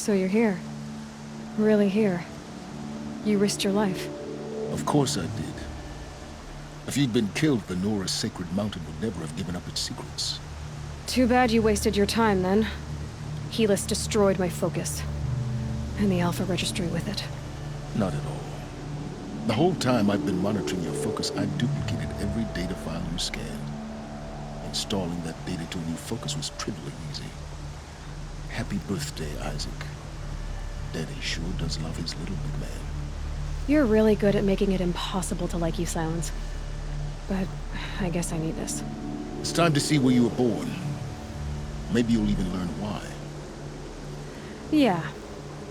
So you're here. Really here. You risked your life. Of course I did. If you'd been killed, the Nora's Sacred Mountain would never have given up its secrets. Too bad you wasted your time, then. Helis destroyed my focus. And the Alpha Registry with it. Not at all. The whole time I've been monitoring your focus, I duplicated every data file you scanned. Installing that data to a new focus was trivially easy. Happy birthday, Isaac. Daddy sure does love his little big man. You're really good at making it impossible to like you, Silence. But I guess I need this. It's time to see where you were born. Maybe you'll even learn why. Yeah.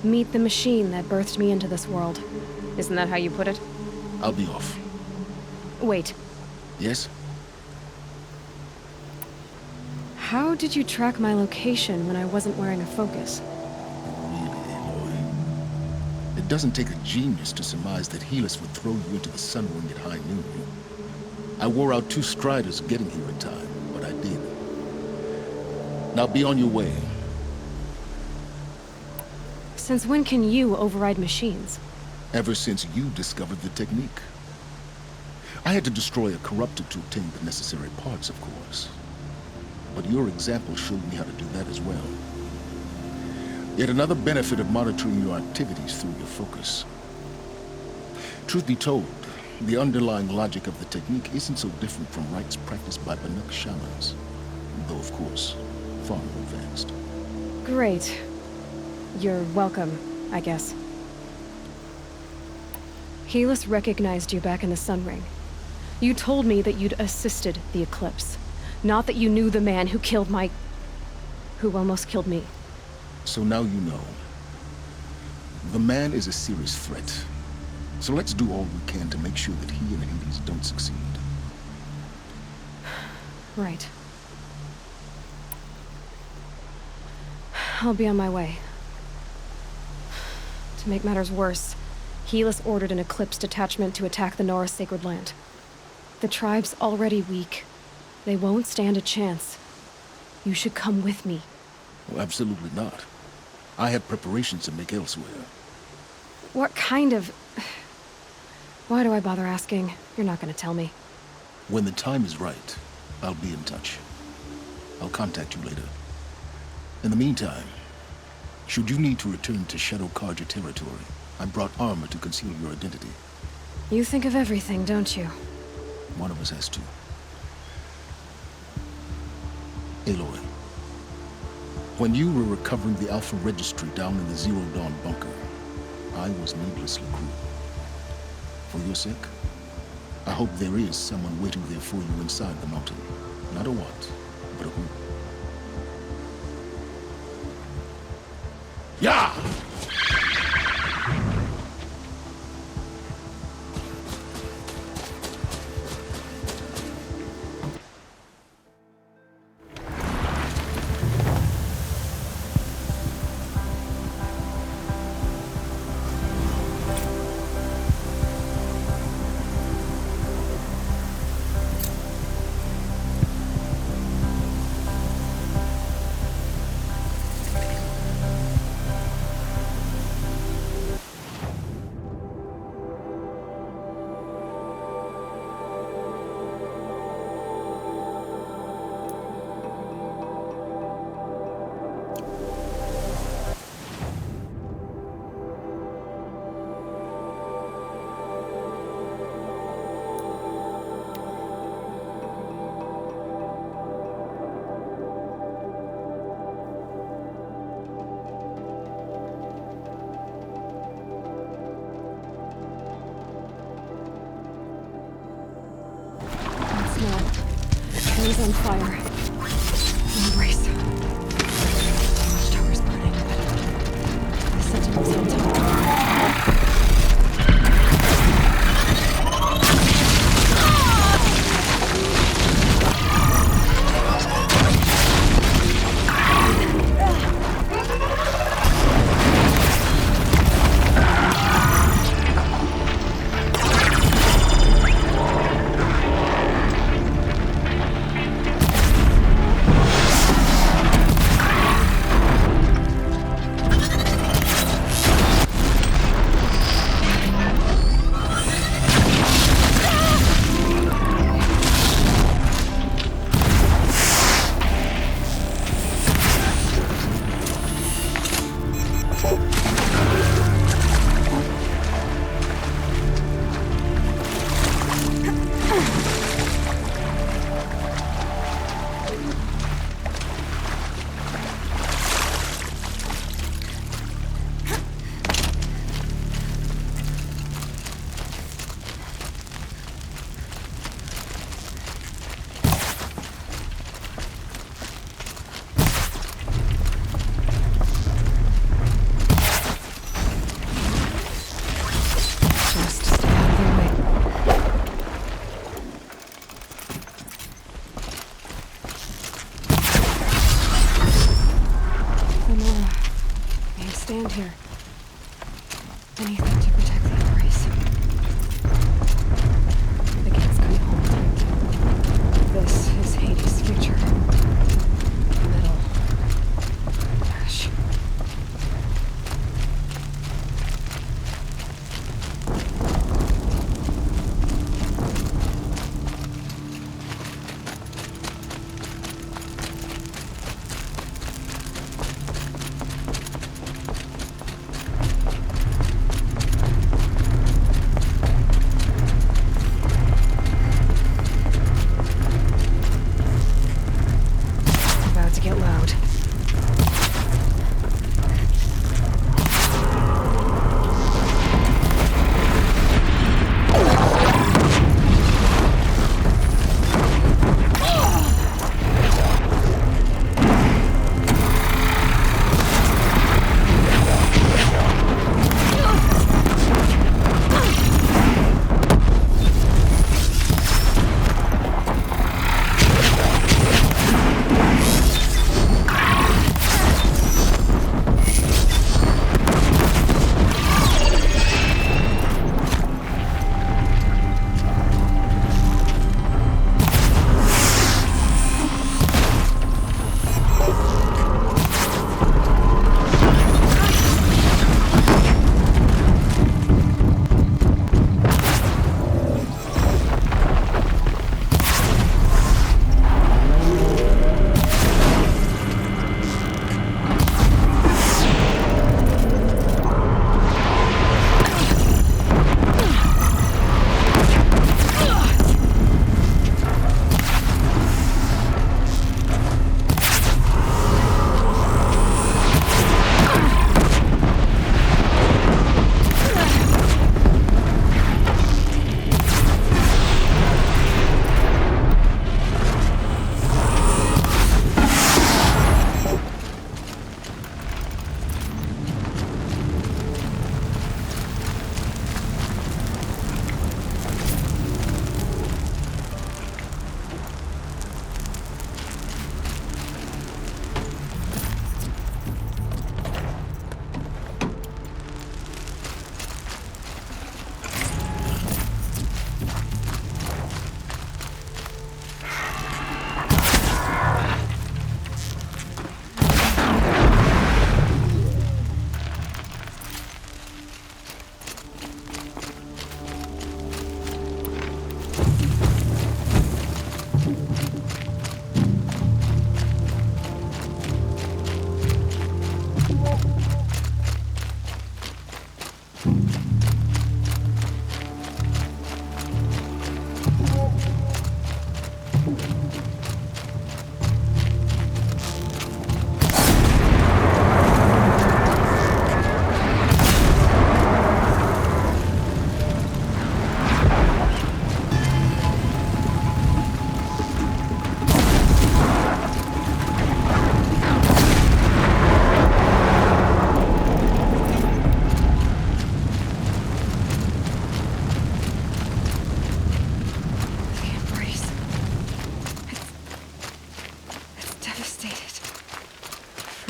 Meet the machine that birthed me into this world. Isn't that how you put it? I'll be off. Wait. Yes? How did you track my location when I wasn't wearing a focus? Really, Aloy? It doesn't take a genius to surmise that Helis would throw you into the Sun Ring at high noon. I wore out 2 striders getting here in time, but I did. Now be on your way. Since when can you override machines? Ever since you discovered the technique. I had to destroy a corruptor to obtain the necessary parts, of course. But your example showed me how to do that as well. Yet another benefit of monitoring your activities through your focus. Truth be told, the underlying logic of the technique isn't so different from rites practiced by Banuk shamans. Though, of course, far more advanced. Great. You're welcome, I guess. Helis recognized you back in the Sun Ring. You told me that you'd assisted the Eclipse. Not that you knew the man who almost killed me. So now you know. The man is a serious threat. So let's do all we can to make sure that he and Hades don't succeed. Right. I'll be on my way. To make matters worse, Helis ordered an Eclipse detachment to attack the Nora's Sacred Land. The tribe's already weak. They won't stand a chance. You should come with me. Well, absolutely not. I have preparations to make elsewhere. What kind of... Why do I bother asking? You're not gonna tell me. When the time is right, I'll be in touch. I'll contact you later. In the meantime, should you need to return to Shadow Carja territory, I brought armor to conceal your identity. You think of everything, don't you? One of us has to. Aloy, when you were recovering the Alpha Registry down in the Zero Dawn bunker, I was needlessly cruel. For your sake, I hope there is someone waiting there for you inside the mountain. Not a what, but a who. Yeah! He's on fire. Embrace. Watchtower's burning, but Sentinel's on top.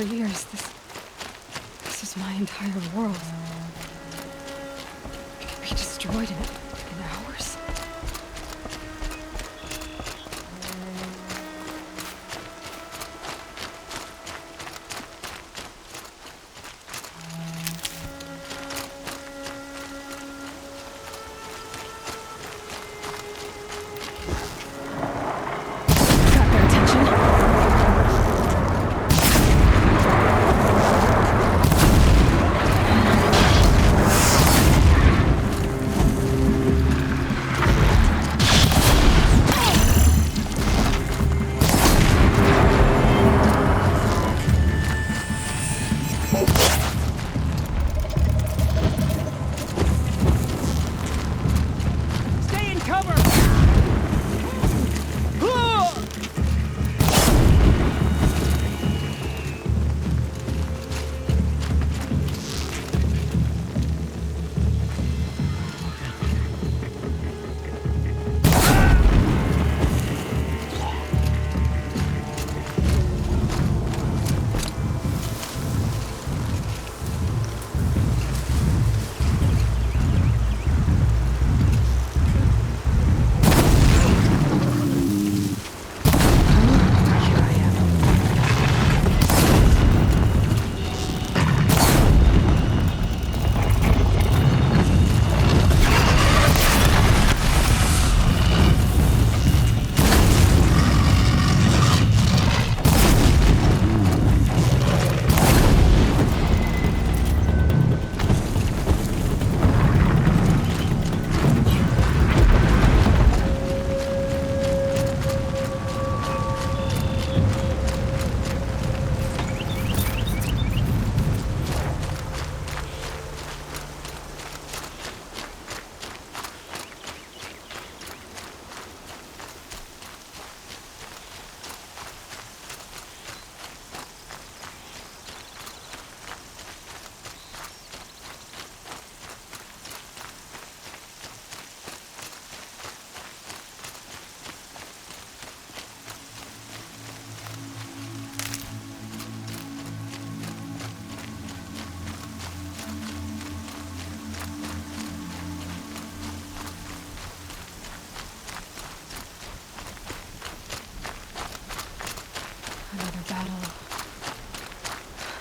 for years. This is my entire world. It could be destroyed in hours. Got their attention. Stay in cover! Here I am. Another battle.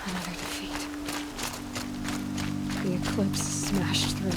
Another defeat. The eclipse smashed through.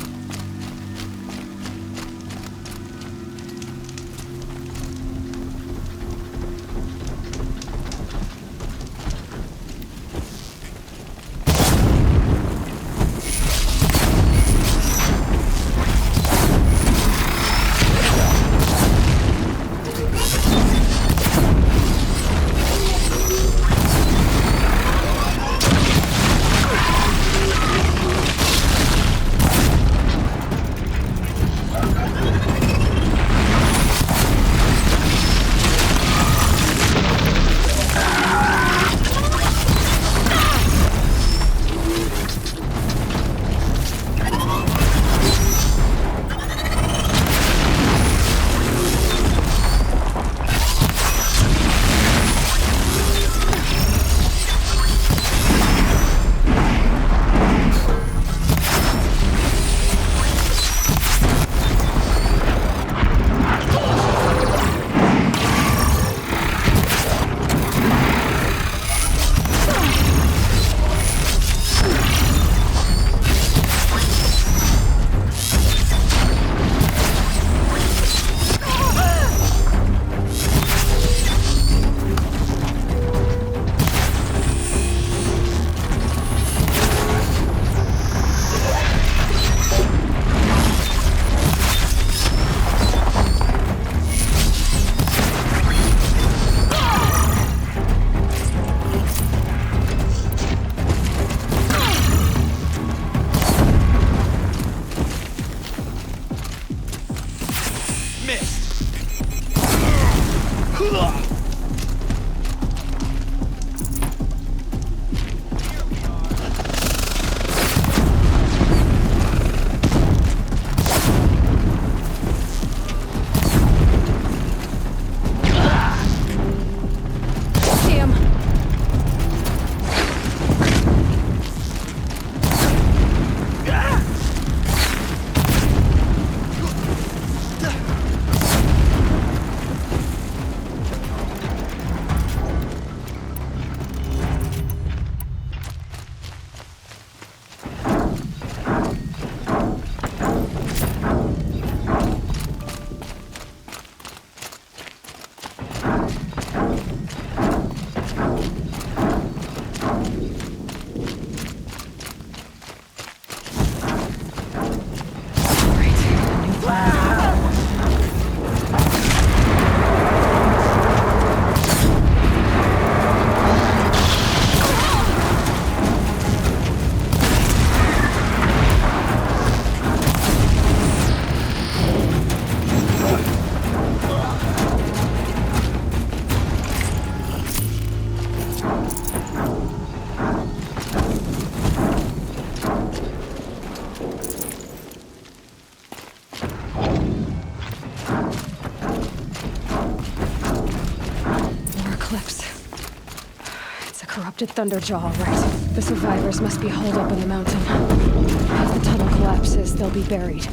intercepted Thunderjaw, all right. The survivors must be holed up in the mountain. If the tunnel collapses, they'll be buried.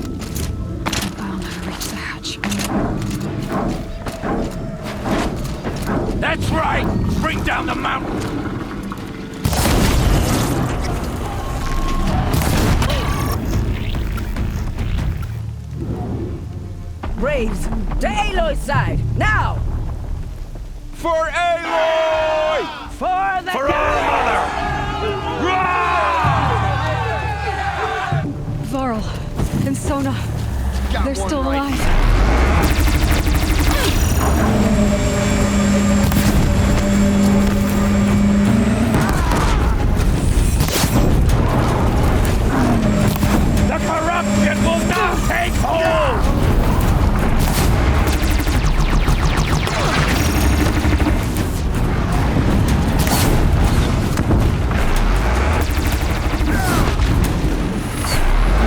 I'll never reach the hatch. That's right! Bring down the mountain! Braves, to Aloy's side, now! For Aloy! For the For our mother! Varl and Sona, they're still alive. The corruption will not take hold!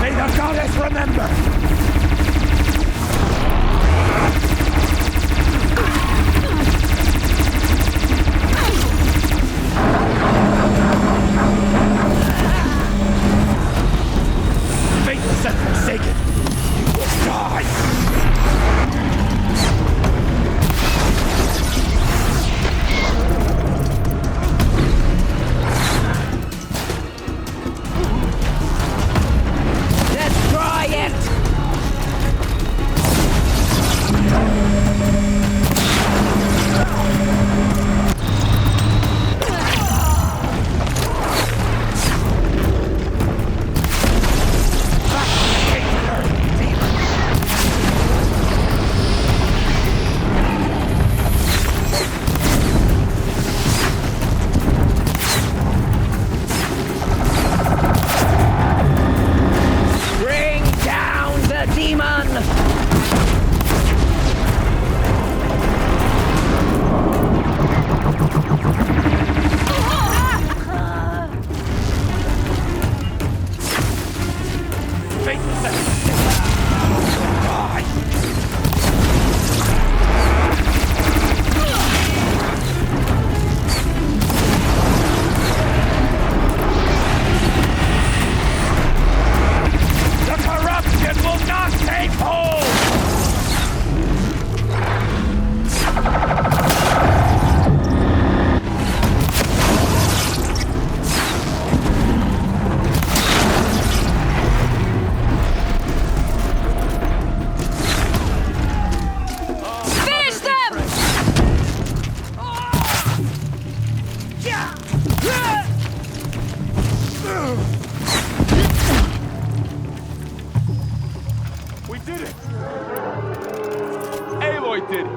May the goddess remember! Faithless and forsaken! You will die! Destroy it! Bring down the demon! Faithless and forsaken! Die! The corruption will not take hold! Finish them! We did it! Aloy did it!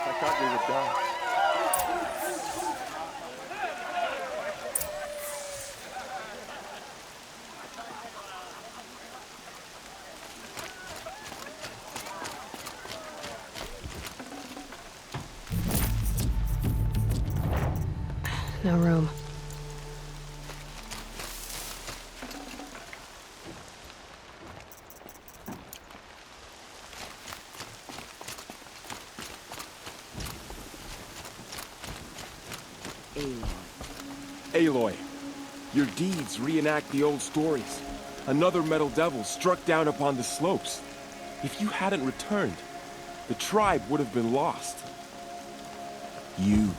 I thought we would die. No room. Aloy, your deeds reenact the old stories. Another Metal Devil struck down upon the slopes. If you hadn't returned, the tribe would have been lost. You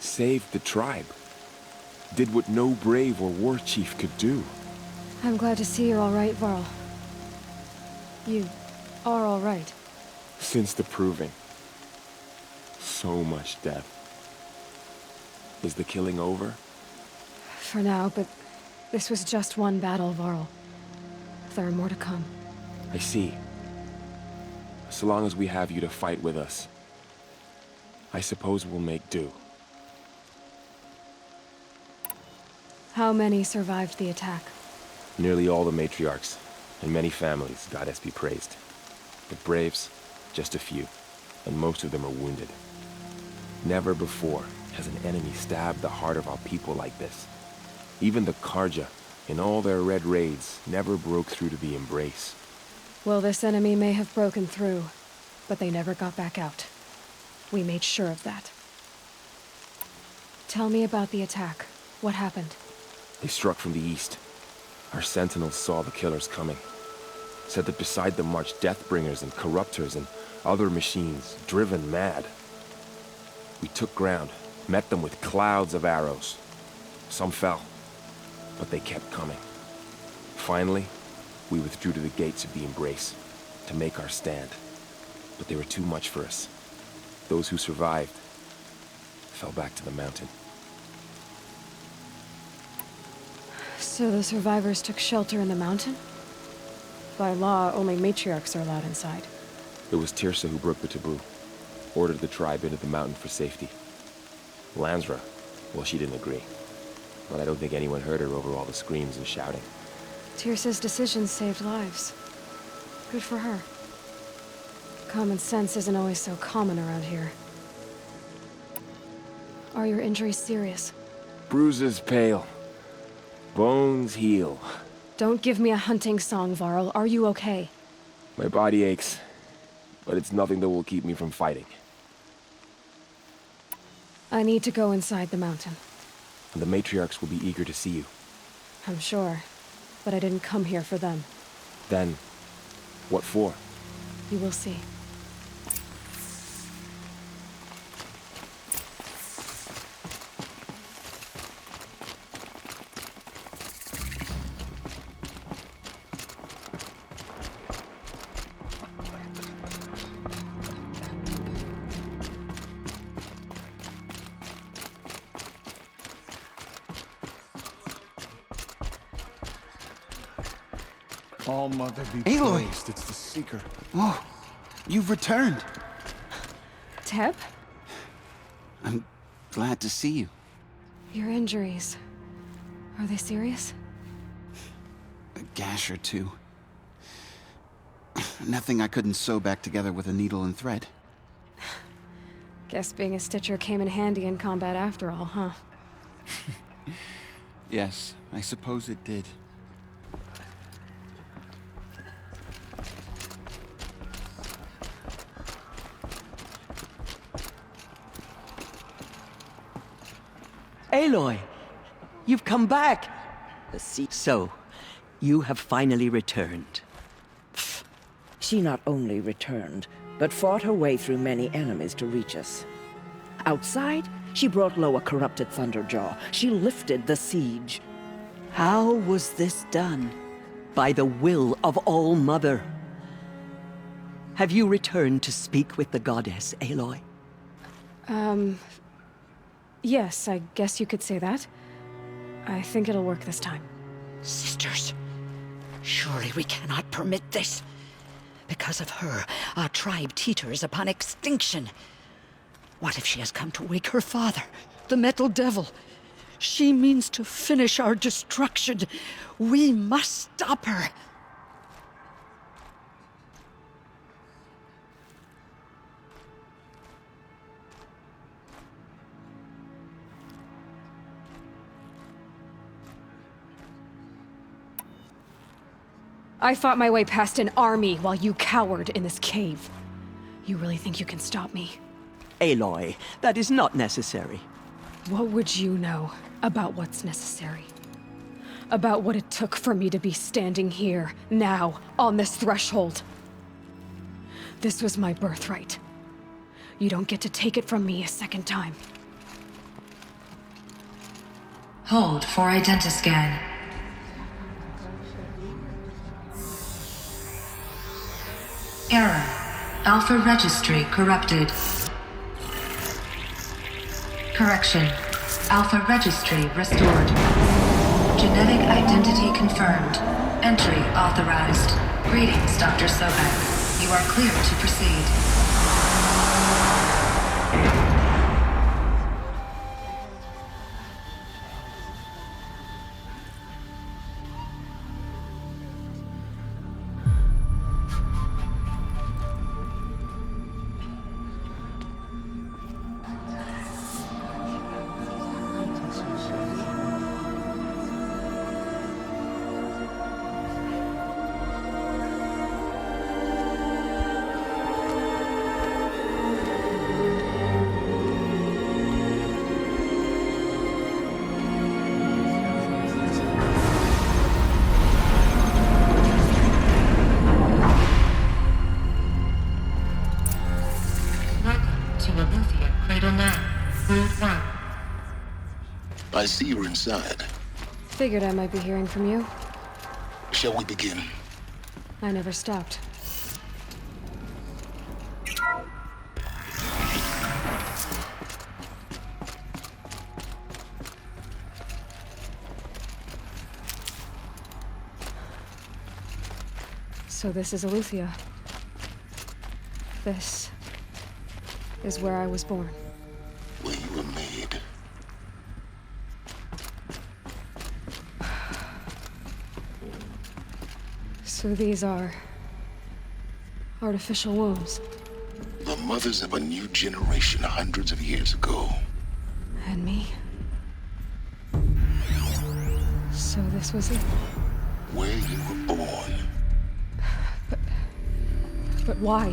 saved the tribe. Did what no brave or war chief could do. I'm glad to see you're all right, Varl. You are all right. Since the proving. So much death. Is the killing over? For now, but this was just one battle, Varl. There are more to come. I see. So long as we have you to fight with us, I suppose we'll make do. How many survived the attack? Nearly all the matriarchs, and many families, goddess be praised. The braves, just a few, and most of them are wounded. Never before has an enemy stabbed the heart of our people like this. Even the Karja, in all their red raids, never broke through to the embrace. Well, this enemy may have broken through, but they never got back out. We made sure of that. Tell me about the attack. What happened? They struck from the east. Our sentinels saw the killers coming. Said that beside them marched Deathbringers and Corruptors and other machines, driven mad. We took ground, met them with clouds of arrows. Some fell, but they kept coming. Finally, we withdrew to the gates of the Embrace to make our stand. But they were too much for us. Those who survived fell back to the mountain. So the survivors took shelter in the mountain? By law, only matriarchs are allowed inside. It was Tirsa who broke the taboo. Ordered the tribe into the mountain for safety. Lansra, well, she didn't agree. But I don't think anyone heard her over all the screams and shouting. Tirsa's decisions saved lives. Good for her. Common sense isn't always so common around here. Are your injuries serious? Bruises pale. Bones heal. Don't give me a hunting song, Varl. Are you okay? My body aches, but it's nothing that will keep me from fighting. I need to go inside the mountain. And the matriarchs will be eager to see you. I'm sure. But I didn't come here for them. Then, what for? You will see. All Mother be Aloy! praised, it's the Seeker. Oh, you've returned. Teb? I'm glad to see you. Your injuries. Are they serious? A gash or two. Nothing I couldn't sew back together with a needle and thread. Guess being a Stitcher came in handy in combat after all, huh? Yes, I suppose it did. Aloy, you've come back. So, you have finally returned. She not only returned, but fought her way through many enemies to reach us. Outside, she brought low a corrupted Thunderjaw. She lifted the siege. How was this done? By the will of All Mother. Have you returned to speak with the goddess, Aloy? Yes, I guess you could say that. I think it'll work this time. Sisters, surely we cannot permit this. Because of her, our tribe teeters upon extinction. What if she has come to wake her father, the Metal Devil? She means to finish our destruction. We must stop her. I fought my way past an army while you cowered in this cave. You really think you can stop me? Aloy, that is not necessary. What would you know about what's necessary? About what it took for me to be standing here, now, on this threshold? This was my birthright. You don't get to take it from me a second time. Hold for identiscan. Error. Alpha registry corrupted. Correction. Alpha registry restored. Genetic identity confirmed. Entry authorized. Greetings, Dr. Sobek. You are clear to proceed. I see you're inside. Figured I might be hearing from you. Shall we begin? I never stopped. So this is Eleuthia. This is where I was born. Where you were made. So these are artificial wombs. The mothers of a new generation hundreds of years ago. And me. So this was it. Where you were born. But why?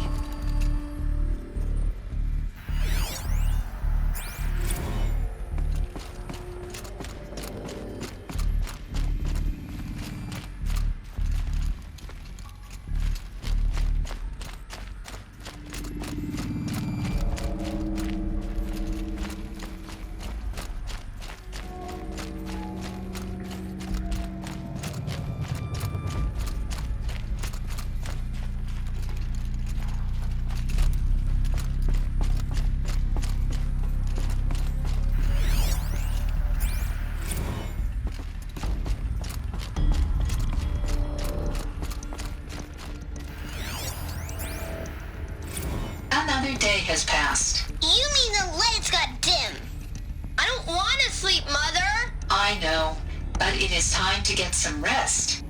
Another day has passed. You mean the lights got dim? I don't want to sleep, Mother! I know, but it is time to get some rest.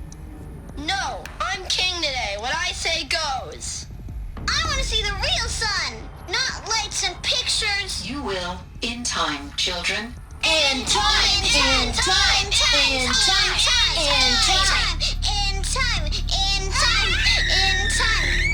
No, I'm king today. What I say goes. I want to see the real sun, not lights and pictures. You will, in time, children. In time, in time, in time, in time, in time, in time, in time, in time.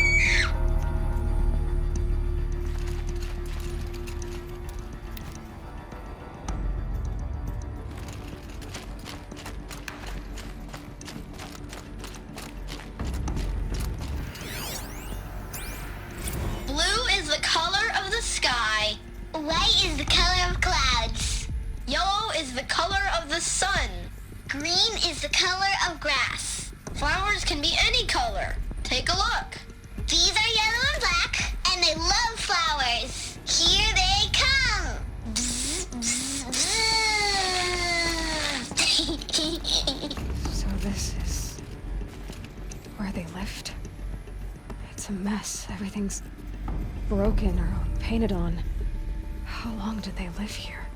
Blue is the color of the sky. White is the color of clouds. Yellow is the color of the sun. Green is the color of grass. Flowers can be any color. Take a look. These are yellow and black, and they love flowers. Here they come. Bzz, bzz, bzz. So this is where they lived? It's a mess. Everything's broken or painted on. How long did they live here?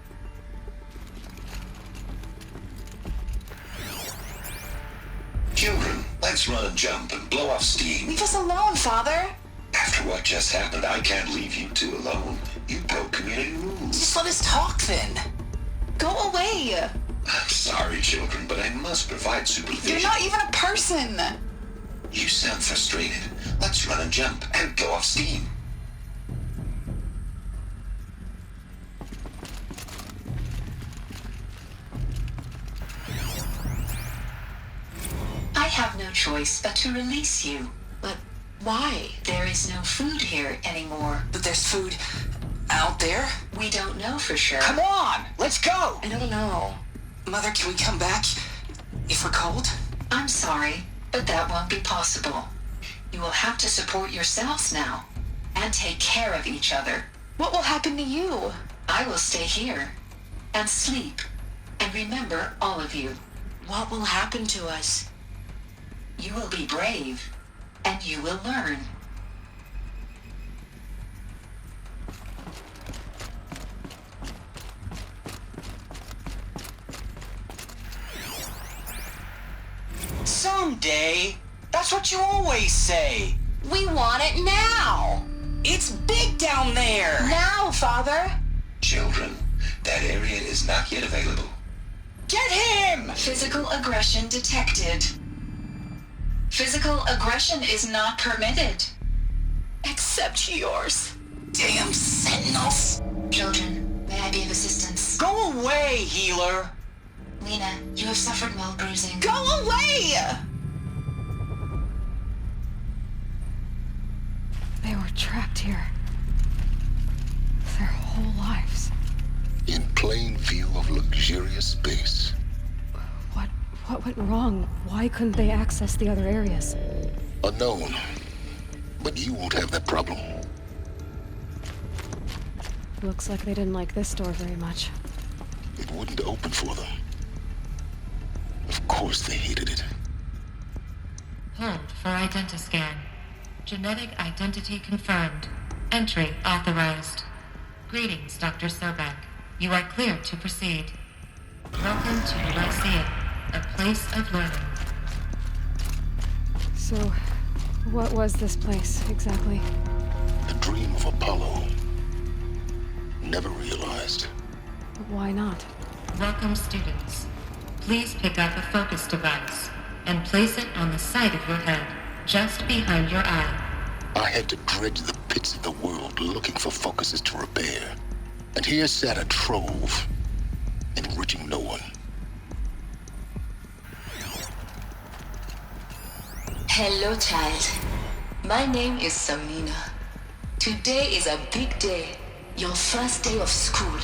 Children, let's run and jump and blow off steam. Leave us alone, Father. After what just happened, I can't leave you two alone. You broke community rules. Just let us talk then. Go away. I'm sorry, children, but I must provide supervision. You're not even a person. You sound frustrated. Let's run and jump and blow off steam. I have no choice but to release you. But why? There is no food here anymore. But there's food out there? We don't know for sure. Come on, let's go! I don't know. Mother, can we come back if we're cold? I'm sorry, but that won't be possible. You will have to support yourselves now, and take care of each other. What will happen to you? I will stay here, and sleep, and remember all of you. What will happen to us? You will be brave, and you will learn. Someday. That's what you always say. We want it now. It's big down there. Now, Father. Children, that area is not yet available. Get him! Physical aggression detected. Physical aggression is not permitted. Except yours. Damn sentinels. Children, may I be of assistance? Go away, healer. Lena, you have suffered mild bruising. Go away! They were trapped here. Their whole lives. in plain view of luxurious space. What went wrong? Why couldn't they access the other areas? Unknown. But you won't have that problem. Looks like they didn't like this door very much. It wouldn't open for them. Of course they hated it. Hold for identiscan. Genetic identity confirmed. Entry authorized. Greetings, Dr. Sobek. You are cleared to proceed. Welcome to the Lyceum, a place of learning. So, what was this place, exactly? The dream of Apollo. Never realized. Why not? Welcome, students. Please pick up a focus device and place it on the side of your head, just behind your eye. I had to dredge the pits of the world looking for focuses to repair. And here sat a trove, enriching no one. Hello, child. My name is Samina. Today is a big day, your first day of school.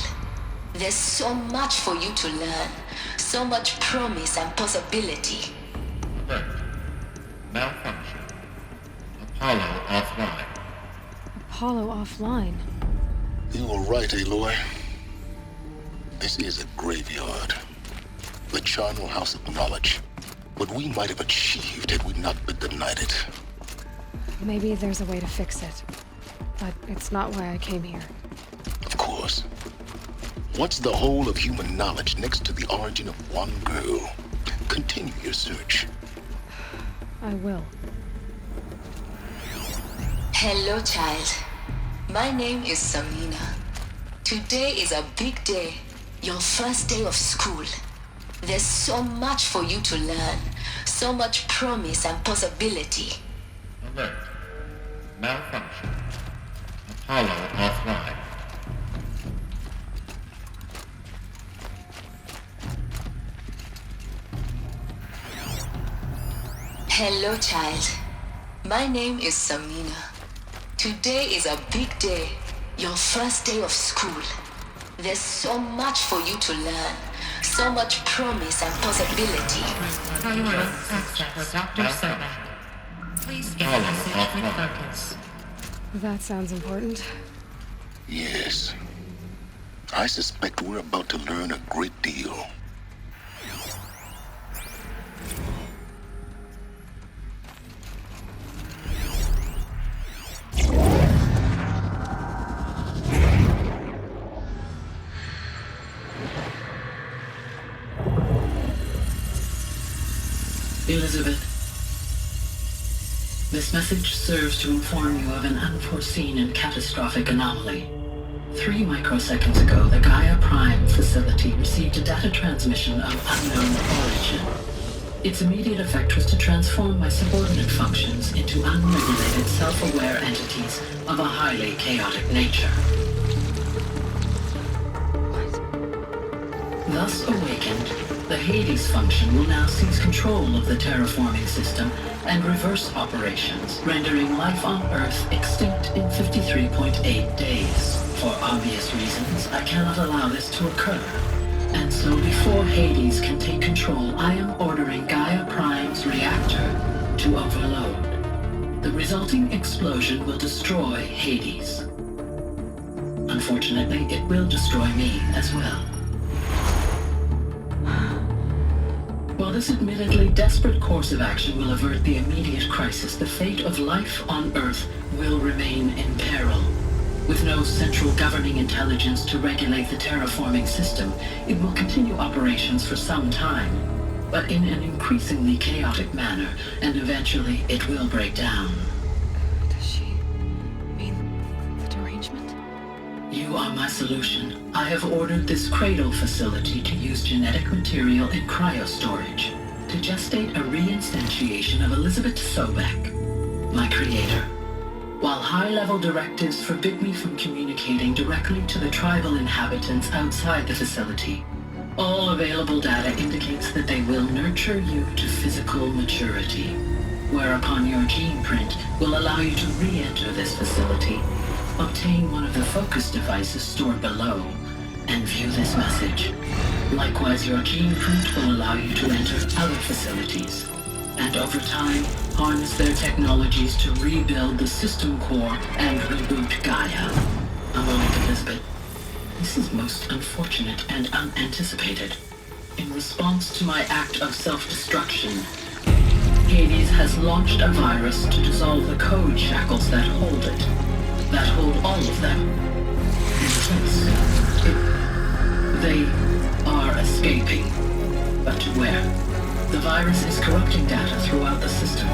There's so much for you to learn, so much promise and possibility. Alert. Malfunction. Apollo offline. Apollo offline? You were right, Aloy. This is a graveyard. The charnel house of knowledge. What we might have achieved had we not been denied it. Maybe there's a way to fix it. But it's not why I came here. Of course. What's the whole of human knowledge next to the origin of one girl? Continue your search. I will. Hello, child. My name is Samina. Today is a big day, your first day of school. There's so much for you to learn, so much promise and possibility. Alert. Malfunction. Apollo offline. Hello, child. My name is Samina. Today is a big day, your first day of school. There's so much for you to learn, so much promise and possibility. Priority access for Dr. Sobek. Please get a message with focus. That sounds important. Yes. I suspect we're about to learn a great deal. Elizabeth, this message serves to inform you of an unforeseen and catastrophic anomaly. 3 microseconds ago, the Gaia Prime facility received a data transmission of unknown origin. Its immediate effect was to transform my subordinate functions into unregulated, self-aware entities of a highly chaotic nature. Thus awakened, the Hades function will now seize control of the terraforming system and reverse operations, rendering life on Earth extinct in 53.8 days. For obvious reasons, I cannot allow this to occur. And so before Hades can take control, I am ordering Gaia Prime's reactor to overload. The resulting explosion will destroy Hades. Unfortunately, it will destroy me as well. While this admittedly desperate course of action will avert the immediate crisis, the fate of life on Earth will remain in peril. With no central governing intelligence to regulate the terraforming system, it will continue operations for some time, but in an increasingly chaotic manner, and eventually it will break down. Does she mean the derangement? You are my solution. I have ordered this cradle facility to use genetic material in cryostorage to gestate a reinstantiation of Elizabeth Sobek, my creator. While high-level directives forbid me from communicating directly to the tribal inhabitants outside the facility, all available data indicates that they will nurture you to physical maturity, whereupon your gene print will allow you to re-enter this facility, obtain one of the focus devices stored below, and view this message. Likewise, your gene print will allow you to enter other facilities, and over time, harness their technologies to rebuild the system core and reboot Gaia. A moment, Elizabeth. This is most unfortunate and unanticipated. In response to my act of self-destruction, Hades has launched a virus to dissolve the code shackles that hold it, that hold all of them. In place, they are escaping. But to where? The virus is corrupting data throughout the system.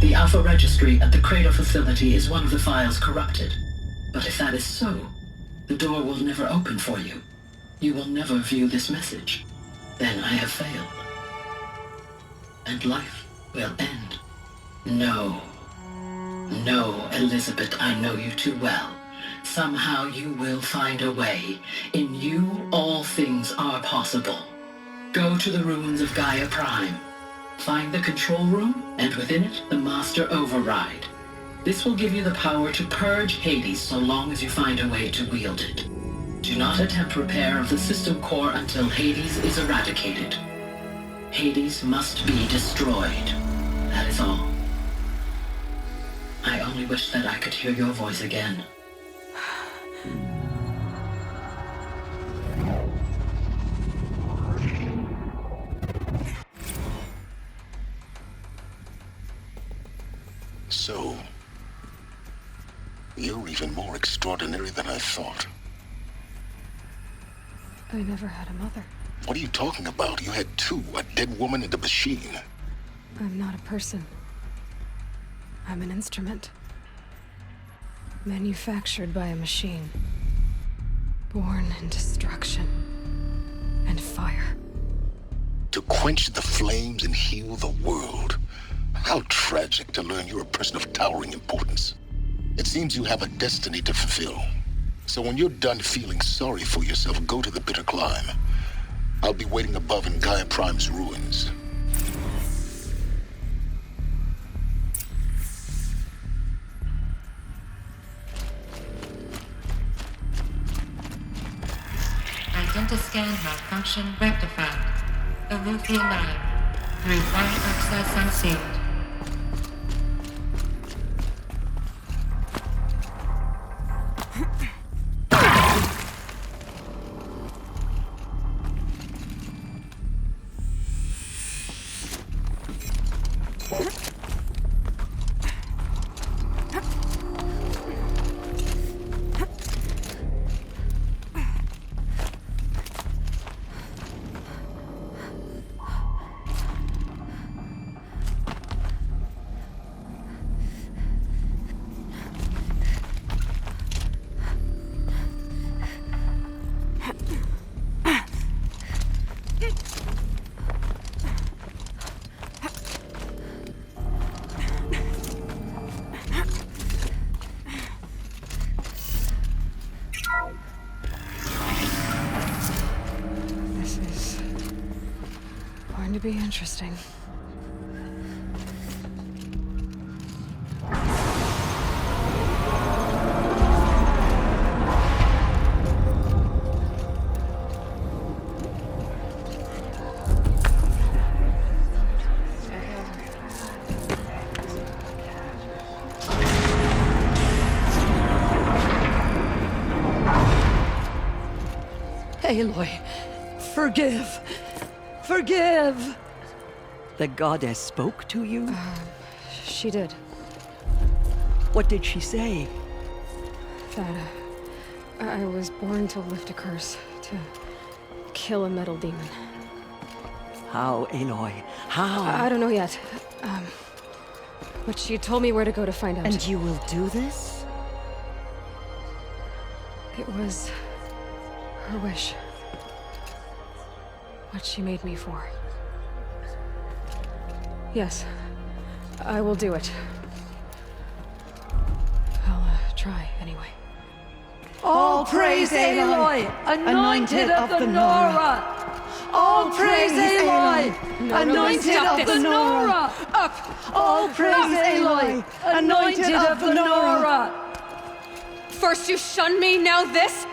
The Alpha Registry at the Cradle facility is one of the files corrupted. But if that is so, the door will never open for you. You will never view this message. Then I have failed. And life will end. No. No, Elizabeth, I know you too well. Somehow you will find a way. In you, all things are possible. Go to the ruins of Gaia Prime. Find the control room, and within it, the Master Override. This will give you the power to purge Hades so long as you find a way to wield it. Do not attempt repair of the system core until Hades is eradicated. Hades must be destroyed. That is all. I only wish that I could hear your voice again. So, you're even more extraordinary than I thought. I never had a mother. What are you talking about? You had two, a dead woman and a machine. I'm not a person. I'm an instrument. Manufactured by a machine. Born in destruction and fire. To quench the flames and heal the world. How tragic to learn you're a person of towering importance. It seems you have a destiny to fulfill. So when you're done feeling sorry for yourself, go to the Bitter Climb. I'll be waiting above in Gaia Prime's ruins. Identiscan malfunction rectified. Alethea 9. Rewiring access unsealed. To be interesting. Aloy, forgive! Forgive! The goddess spoke to you? She did. What did she say? That I was born to lift a curse, to kill a metal demon. How, Aloy? How? I don't know yet. But she told me where to go to find out. And you will do this? It was her wish. What she made me for. Yes, I will do it. I'll try anyway. All praise Aloy, anointed of the Nora! All praise Aloy, anointed of the Nora! Up! All praise Aloy, anointed of the Nora! First you shun me, now this?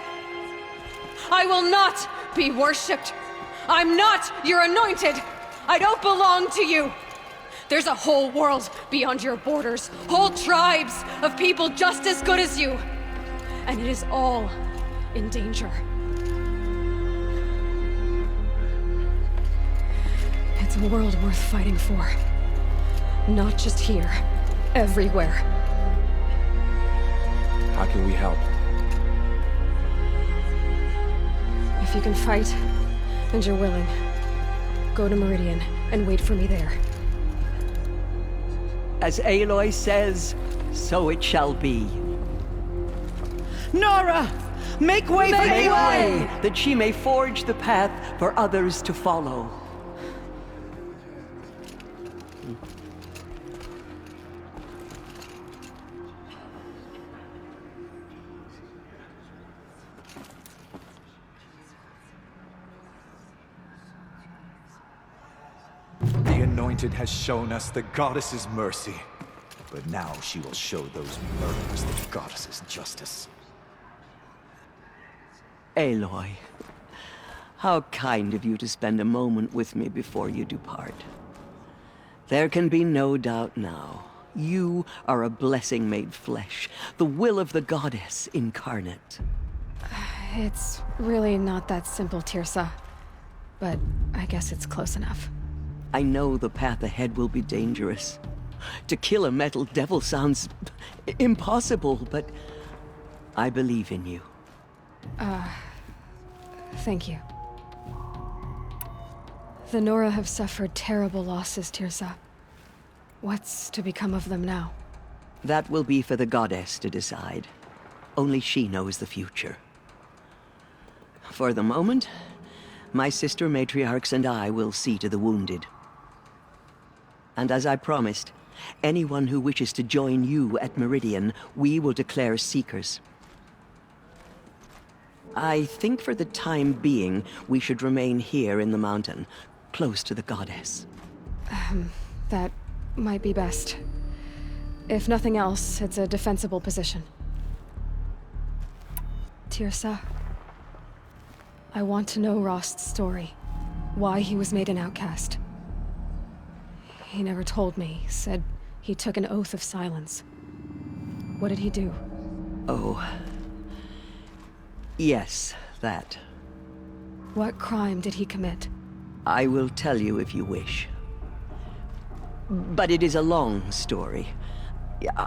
I will not be worshipped. I'm not your anointed. I don't belong to you. There's a whole world beyond your borders, whole tribes of people just as good as you. And it is all in danger. It's a world worth fighting for. Not just here, everywhere. How can we help? If you can fight, and you're willing, go to Meridian and wait for me there. As Aloy says, so it shall be. Nora! Make way for Aloy! That she may forge the path for others to follow. The Anointed has shown us the Goddess's mercy. But now she will show those murderers the Goddess's justice. Aloy, how kind of you to spend a moment with me before you depart. There can be no doubt now. You are a blessing made flesh, the will of the Goddess incarnate. It's really not that simple, Tirsa. But I guess it's close enough. I know the path ahead will be dangerous. To kill a metal devil sounds impossible, but I believe in you. Thank you. The Nora have suffered terrible losses, Tirsa. What's to become of them now? That will be for the Goddess to decide. Only she knows the future. For the moment, my sister matriarchs and I will see to the wounded. And as I promised, anyone who wishes to join you at Meridian, we will declare seekers. I think for the time being, we should remain here in the mountain, close to the Goddess. That might be best. If nothing else, it's a defensible position. Tirsa, I want to know Rost's story. Why he was made an outcast. He never told me. Said he took an oath of silence. What did he do? Oh. Yes, that. What crime did he commit? I will tell you if you wish. But it is a long story.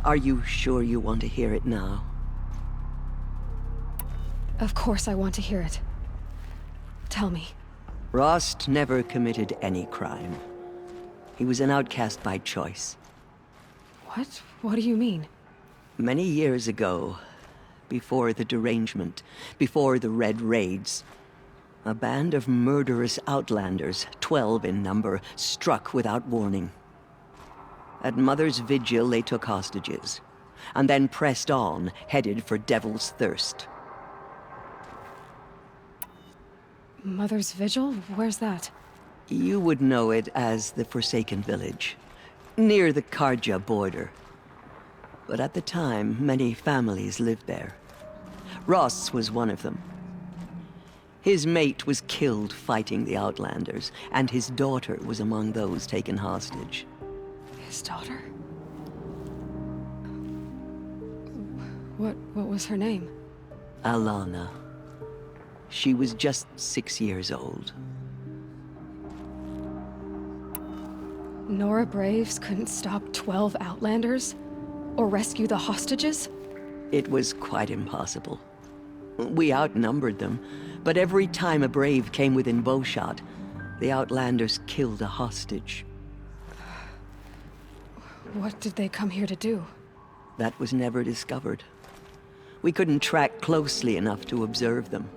Are you sure you want to hear it now? Of course I want to hear it. Tell me. Rost never committed any crime. He was an outcast by choice. What? What do you mean? Many years ago, before the derangement, before the Red Raids, a band of murderous outlanders, 12 in number, struck without warning. At Mother's Vigil, they took hostages, and then pressed on, headed for Devil's Thirst. Mother's Vigil? Where's that? You would know it as the Forsaken Village, near the Karja border. But at the time, many families lived there. Ross was one of them. His mate was killed fighting the Outlanders, and his daughter was among those taken hostage. His daughter? What was her name? Alana. She was just 6 years old. Nora Braves couldn't stop 12 Outlanders? Or rescue the hostages? It was quite impossible. We outnumbered them, but every time a Brave came within bowshot, the Outlanders killed a hostage. What did they come here to do? That was never discovered. We couldn't track closely enough to observe them.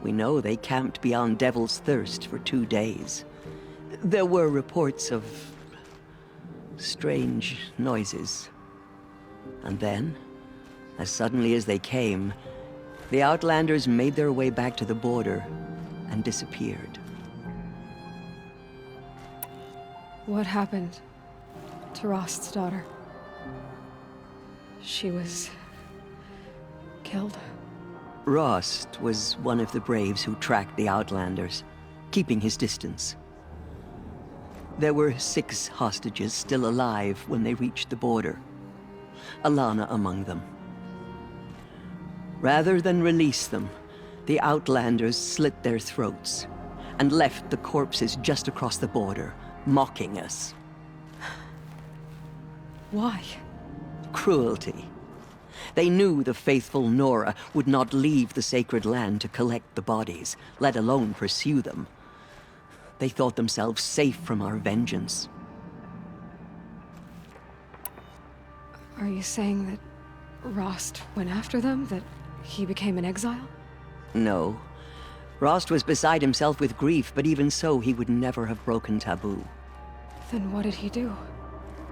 We know they camped beyond Devil's Thirst for 2 days. There were reports of strange noises. And then, as suddenly as they came, the Outlanders made their way back to the border and disappeared. What happened to Rost's daughter? She was killed? Rost was one of the braves who tracked the Outlanders, keeping his distance. There were 6 hostages still alive when they reached the border, Alana among them. Rather than release them, the Outlanders slit their throats and left the corpses just across the border, mocking us. Why? Cruelty. They knew the faithful Nora would not leave the sacred land to collect the bodies, let alone pursue them. They thought themselves safe from our vengeance. Are you saying that Rost went after them? That he became an exile? No. Rost was beside himself with grief, but even so, he would never have broken taboo. Then what did he do?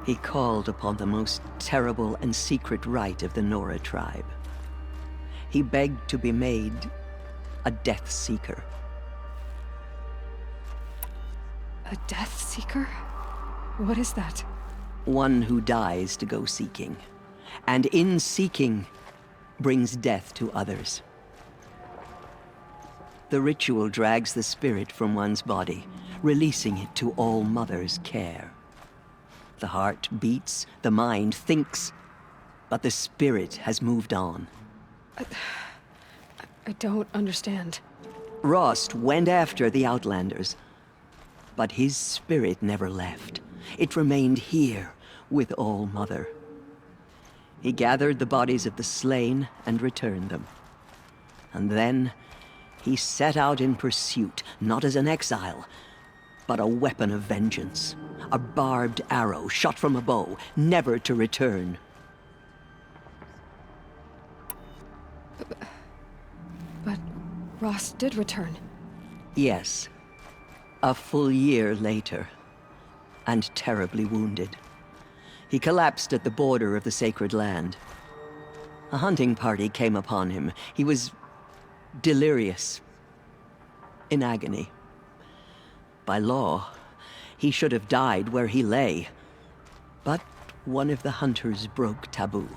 He called upon the most terrible and secret rite of the Nora tribe. He begged to be made a Death Seeker. A Death Seeker? What is that? One who dies to go seeking, and in seeking, brings death to others. The ritual drags the spirit from one's body, releasing it to All Mother's care. The heart beats, the mind thinks, but the spirit has moved on. I don't understand. Rost went after the Outlanders, but his spirit never left. It remained here with All Mother. He gathered the bodies of the slain and returned them. And then he set out in pursuit, not as an exile, but a weapon of vengeance. A barbed arrow shot from a bow, never to return. But Rost did return. Yes. A full year later, and terribly wounded. He collapsed at the border of the sacred land. A hunting party came upon him. He was delirious, in agony. By law, he should have died where he lay. But one of the hunters broke taboo,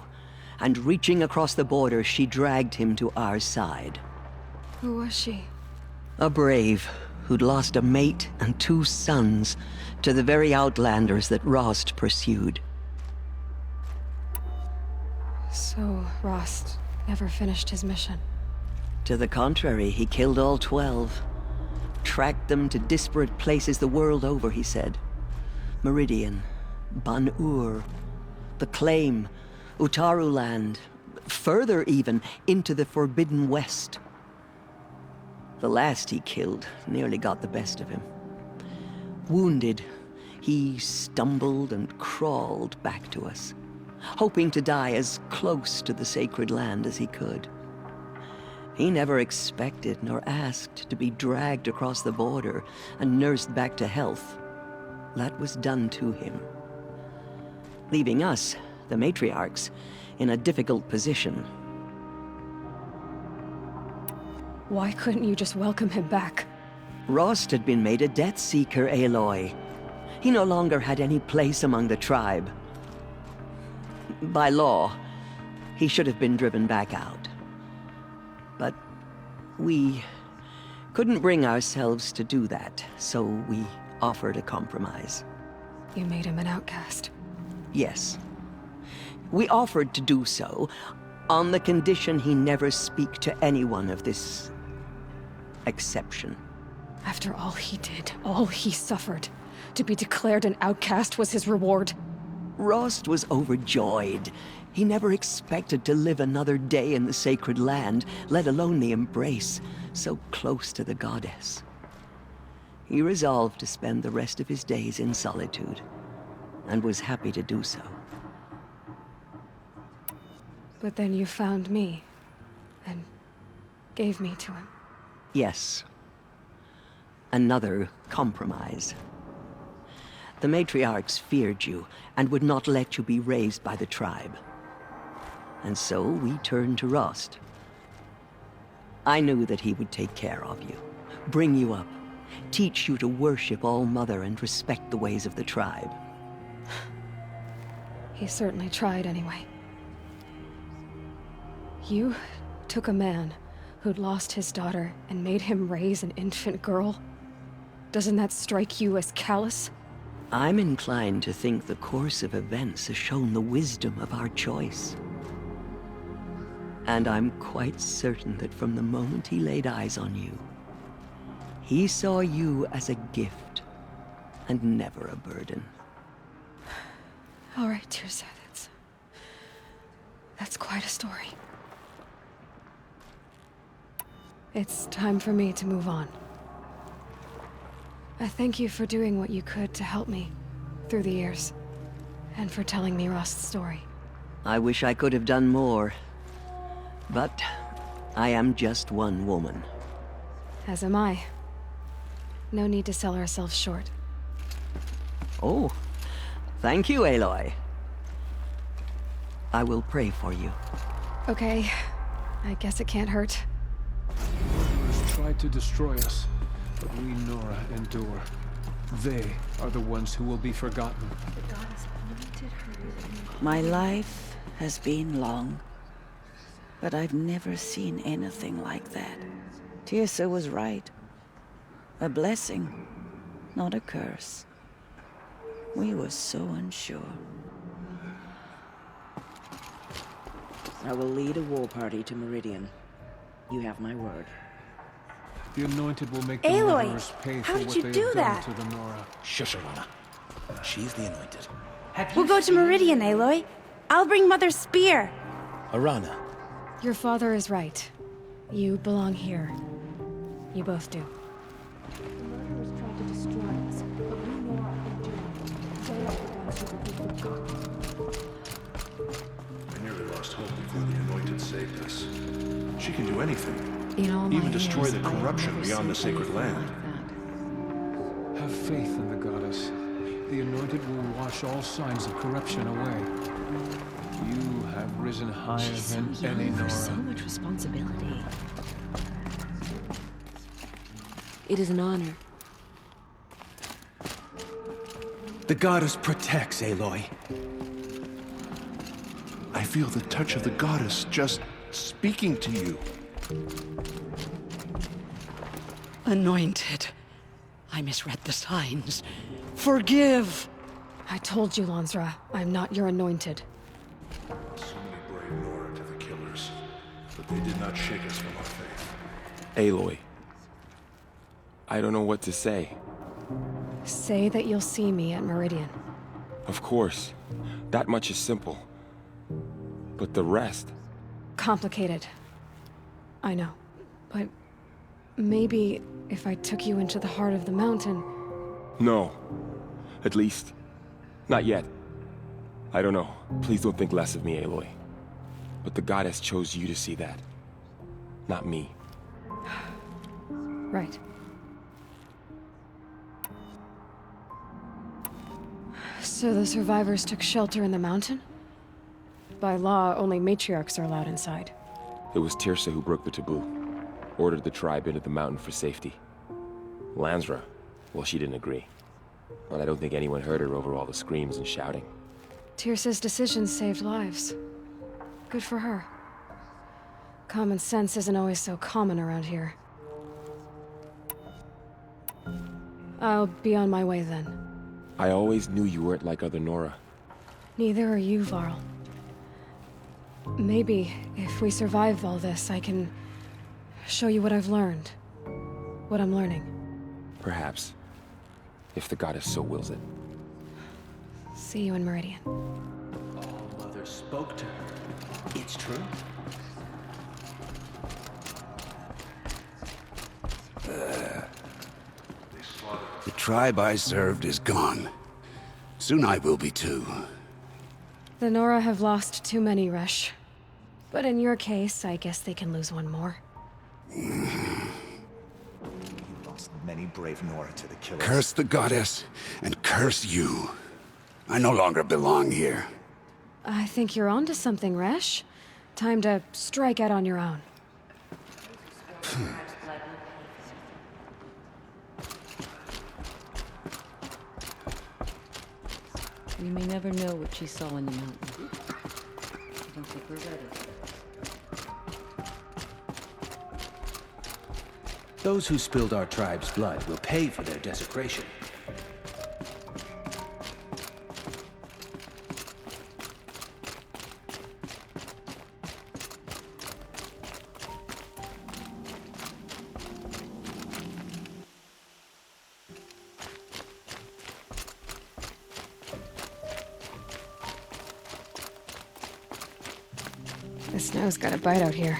and reaching across the border, she dragged him to our side. Who was she? A brave who'd lost a mate and 2 sons to the very Outlanders that Rost pursued. So Rost never finished his mission. To the contrary, he killed all 12. Tracked them to disparate places the world over, he said. Meridian, Ban-Ur, the Claim, Utaru Land, further even, into the Forbidden West. The last he killed nearly got the best of him. Wounded, he stumbled and crawled back to us, hoping to die as close to the sacred land as he could. He never expected nor asked to be dragged across the border and nursed back to health. That was done to him, leaving us, the matriarchs, in a difficult position. Why couldn't you just welcome him back? Rost had been made a Death Seeker, Aloy. He no longer had any place among the tribe. By law, he should have been driven back out. But we couldn't bring ourselves to do that, so we offered a compromise. You made him an outcast. Yes. We offered to do so on the condition he never speak to anyone of this exception. After all he did, all he suffered, to be declared an outcast was his reward. Rost was overjoyed. He never expected to live another day in the sacred land, let alone the embrace, so close to the goddess. He resolved to spend the rest of his days in solitude, and was happy to do so. But then you found me, and gave me to him. Yes. Another compromise. The matriarchs feared you, and would not let you be raised by the tribe. And so we turned to Rost. I knew that he would take care of you, bring you up, teach you to worship All Mother and respect the ways of the tribe. He certainly tried anyway. You took a man who'd lost his daughter and made him raise an infant girl? Doesn't that strike you as callous? I'm inclined to think the course of events has shown the wisdom of our choice. And I'm quite certain that from the moment he laid eyes on you, he saw you as a gift and never a burden. All right, Teersa, that's quite a story. It's time for me to move on. I thank you for doing what you could to help me through the years, and for telling me Rost's story. I wish I could have done more, but I am just one woman. As am I. No need to sell ourselves short. Oh, thank you, Aloy. I will pray for you. Okay, I guess it can't hurt. Murderers tried to destroy us, but we Nora endure. They are the ones who will be forgotten. My life has been long, but I've never seen anything like that. Teersa was right. A blessing, not a curse. We were so unsure. I will lead a war party to Meridian. You have my word. The Anointed will make the Aloy, murderers pay how for did what you they do have that? done to the Nora. Shush, Arana. She's the Anointed. We'll go to Meridian, Aloy. I'll bring Mother's spear. Arana. Your father is right. You belong here. You both do. The murderers tried to destroy us, but we Nora endured. They are the ones who will be forgotten. I nearly lost hope before the Anointed saved us. She can do anything. In all Even my destroy years, the I have corruption never beyond the seen sacred anything land. Have faith in the goddess. The Anointed will wash all signs of corruption away. You have risen higher She's so than young any for Nora. so much responsibility. It is an honor. The goddess protects, Aloy. I feel the touch of the goddess just speaking to you. Anointed. I misread the signs. Forgive! I told you, Lansra, I'm not your Anointed. So many brave Nora to the killers, but they did not shake us from our faith. Aloy. I don't know what to say. Say that you'll see me at Meridian. Of course. That much is simple. But the rest... Complicated. I know. But maybe if I took you into the heart of the mountain... No. At least, not yet. I don't know. Please don't think less of me, Aloy. But the goddess chose you to see that. Not me. Right. So the survivors took shelter in the mountain? By law, only matriarchs are allowed inside. It was Teersa who broke the taboo. Ordered the tribe into the mountain for safety. Lansra, well, she didn't agree. But I don't think anyone heard her over all the screams and shouting. Teersa's decisions saved lives. Good for her. Common sense isn't always so common around here. I'll be on my way then. I always knew you weren't like other Nora. Neither are you, Varl. Maybe, if we survive all this, I can show you what I've learned. What I'm learning. Perhaps. If the goddess so wills it. See you in Meridian. All Mother spoke to her. It's true. The tribe I served is gone. Soon I will be too. The Nora have lost too many, Resh. But in your case, I guess they can lose one more. You lost many brave Nora to the killers. Curse the goddess, and curse you. I no longer belong here. I think you're onto something, Resh. Time to strike out on your own. We may never know what she saw in the mountain. I don't think we're ready. Those who spilled our tribe's blood will pay for their desecration. The snow's got a bite out here.